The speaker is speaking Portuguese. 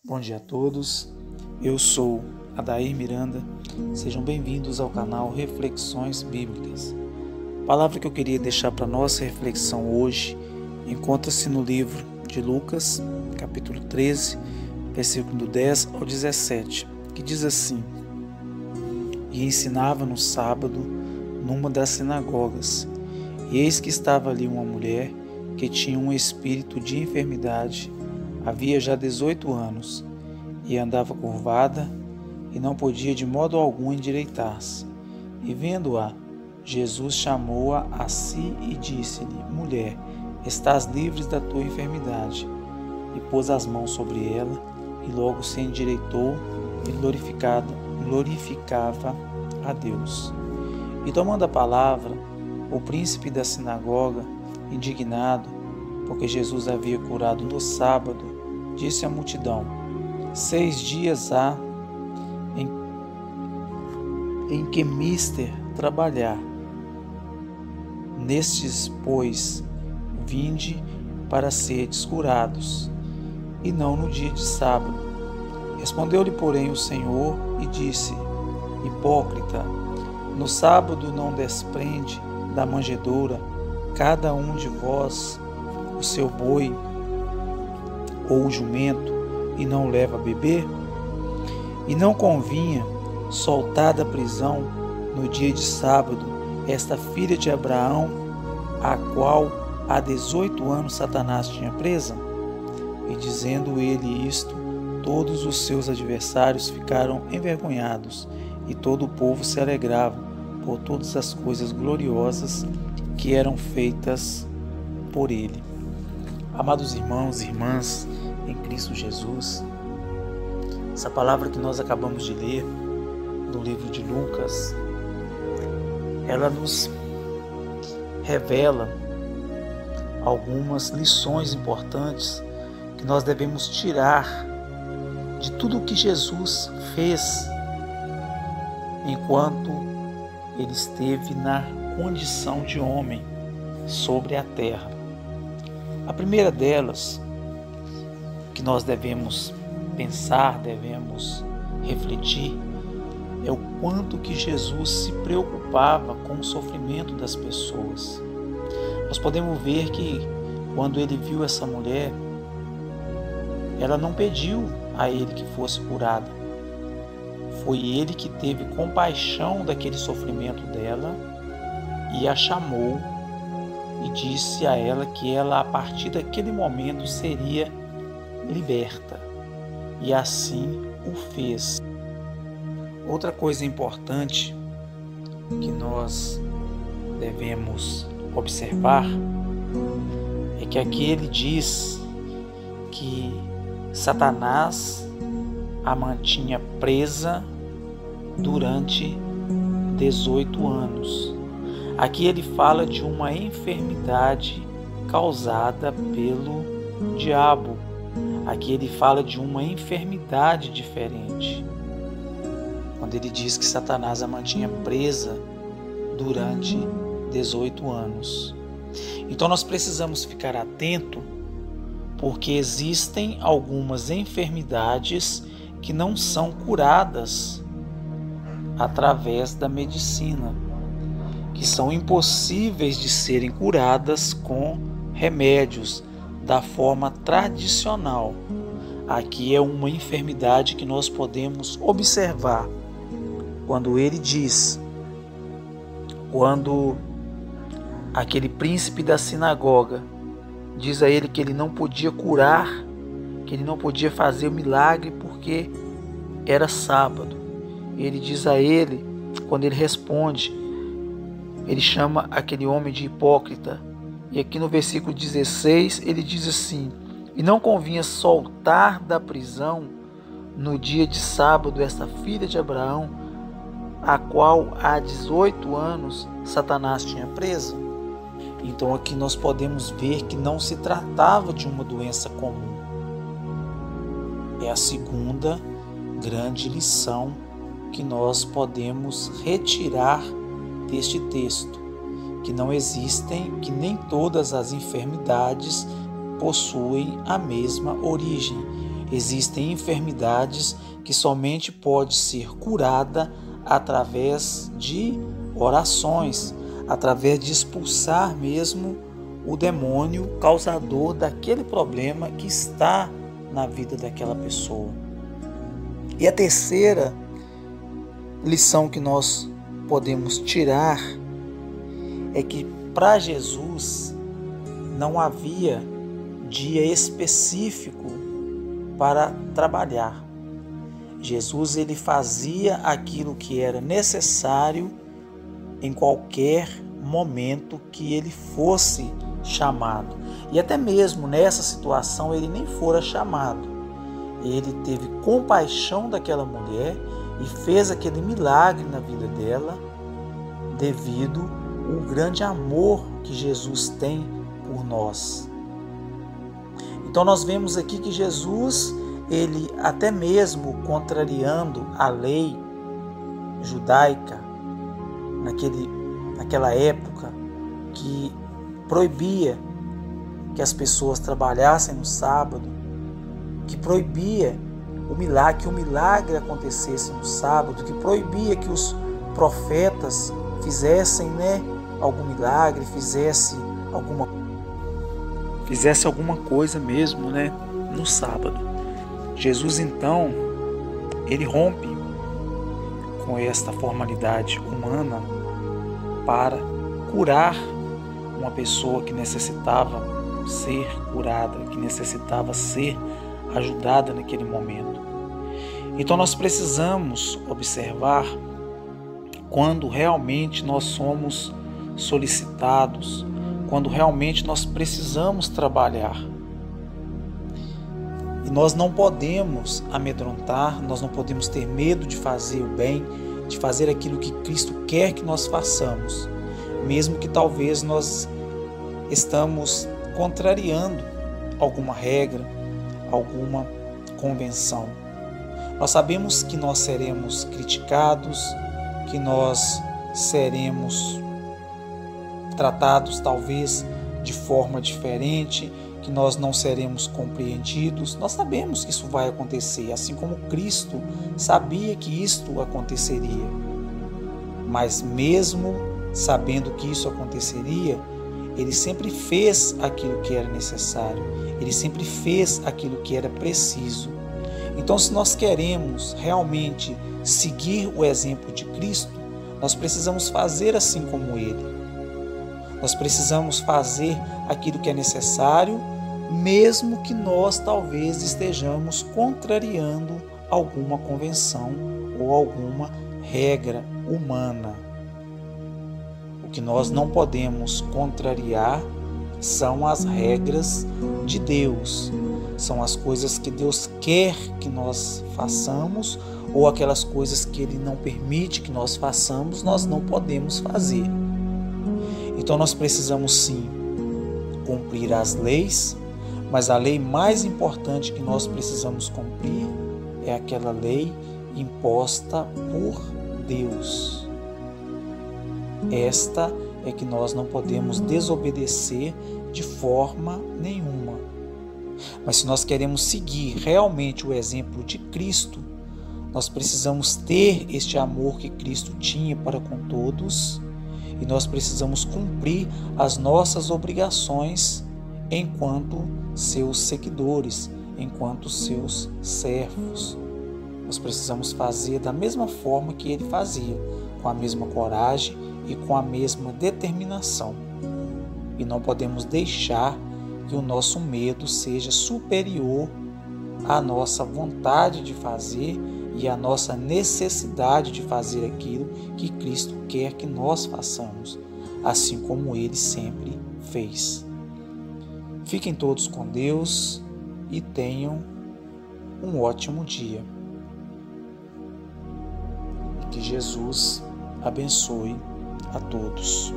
Bom dia a todos, eu sou Adair Miranda, sejam bem-vindos ao canal Reflexões Bíblicas. A palavra que eu queria deixar para nossa reflexão hoje encontra-se no livro de Lucas, capítulo 13, versículo do 10 ao 17, que diz assim: E ensinava no sábado numa das sinagogas, e eis que estava ali uma mulher que tinha um espírito de enfermidade, havia já 18 anos, e andava curvada, e não podia de modo algum endireitar-se. E vendo-a, Jesus chamou-a a si e disse-lhe: Mulher, estás livre da tua enfermidade. E pôs as mãos sobre ela, e logo se endireitou e glorificava a Deus. E tomando a palavra, o príncipe da sinagoga, indignado, porque Jesus havia curado no sábado, disse à multidão: 6 dias há em que mister trabalhar. Nestes, pois, vinde para serdes curados, e não no dia de sábado. Respondeu-lhe, porém, o Senhor e disse: Hipócrita, no sábado não desprende da manjedoura cada um de vós o seu boi ou o jumento, e não leva a beber? E não convinha soltar da prisão no dia de sábado esta filha de Abraão, a qual há 18 anos Satanás tinha presa? E dizendo ele isto, todos os seus adversários ficaram envergonhados, e todo o povo se alegrava por todas as coisas gloriosas que eram feitas por ele. Amados irmãos e irmãs em Cristo Jesus, essa palavra que nós acabamos de ler no livro de Lucas, ela nos revela algumas lições importantes que nós devemos tirar de tudo o que Jesus fez enquanto ele esteve na condição de homem sobre a terra. A primeira delas, que nós devemos pensar, devemos refletir, é o quanto que Jesus se preocupava com o sofrimento das pessoas. Nós podemos ver que quando ele viu essa mulher, ela não pediu a ele que fosse curada. Foi ele que teve compaixão daquele sofrimento dela e a chamou e disse a ela que ela, a partir daquele momento, seria liberta. E assim o fez. Outra coisa importante que nós devemos observar é que aqui ele diz que Satanás a mantinha presa durante 18 anos. Aqui ele fala de uma enfermidade causada pelo diabo. Aqui ele fala de uma enfermidade diferente. Quando ele diz que Satanás a mantinha presa durante 18 anos. Então nós precisamos ficar atento, porque existem algumas enfermidades que não são curadas através da medicina, que são impossíveis de serem curadas com remédios da forma tradicional. Aqui é uma enfermidade que nós podemos observar. Quando ele diz, quando aquele príncipe da sinagoga diz a ele que ele não podia curar, que ele não podia fazer o milagre porque era sábado. Ele diz a ele, quando ele responde, ele chama aquele homem de hipócrita. E aqui no versículo 16 ele diz assim: E não convinha soltar da prisão no dia de sábado esta filha de Abraão, a qual há 18 anos Satanás tinha presa? Então aqui nós podemos ver que não se tratava de uma doença comum. É a segunda grande lição que nós podemos retirar deste texto, que não existem, que nem todas as enfermidades possuem a mesma origem. Existem enfermidades que somente pode ser curada através de orações, através de expulsar mesmo o demônio causador daquele problema que está na vida daquela pessoa. E a terceira lição que nós podemos tirar é que para Jesus não havia dia específico para trabalhar. Jesus ele fazia aquilo que era necessário em qualquer momento que ele fosse chamado. E até mesmo nessa situação ele nem fora chamado. Ele teve compaixão daquela mulher e fez aquele milagre na vida dela devido ao grande amor que Jesus tem por nós. Então nós vemos aqui que Jesus, ele até mesmo contrariando a lei judaica naquela época que proibia que as pessoas trabalhassem no sábado, que proibia que o milagre acontecesse no sábado, que proibia que os profetas fizessem algum milagre, fizesse alguma coisa mesmo no sábado. Jesus então, ele rompe com esta formalidade humana para curar uma pessoa que necessitava ser curada, que necessitava ser ajudada naquele momento. Então nós precisamos observar quando realmente nós somos solicitados, quando realmente nós precisamos trabalhar. E nós não podemos amedrontar, nós não podemos ter medo de fazer o bem, de fazer aquilo que Cristo quer que nós façamos, mesmo que talvez nós estamos contrariando alguma regra, alguma convenção. Nós sabemos que nós seremos criticados, que nós seremos tratados talvez de forma diferente, que nós não seremos compreendidos. Nós sabemos que isso vai acontecer, assim como Cristo sabia que isto aconteceria. Mas mesmo sabendo que isso aconteceria, ele sempre fez aquilo que era necessário, ele sempre fez aquilo que era preciso. Então, se nós queremos realmente seguir o exemplo de Cristo, nós precisamos fazer assim como ele. Nós precisamos fazer aquilo que é necessário, mesmo que nós talvez estejamos contrariando alguma convenção ou alguma regra humana. O que nós não podemos contrariar são as regras de Deus, são as coisas que Deus quer que nós façamos ou aquelas coisas que Ele não permite que nós façamos, nós não podemos fazer. Então nós precisamos sim cumprir as leis, mas a lei mais importante que nós precisamos cumprir é aquela lei imposta por Deus. Esta é que nós não podemos desobedecer de forma nenhuma. Mas se nós queremos seguir realmente o exemplo de Cristo, nós precisamos ter este amor que Cristo tinha para com todos e nós precisamos cumprir as nossas obrigações enquanto seus seguidores, enquanto seus servos. Nós precisamos fazer da mesma forma que ele fazia, com a mesma coragem e com a mesma determinação. E não podemos deixar que o nosso medo seja superior à nossa vontade de fazer e à nossa necessidade de fazer aquilo que Cristo quer que nós façamos, assim como Ele sempre fez. Fiquem todos com Deus e tenham um ótimo dia. Que Jesus abençoe a todos.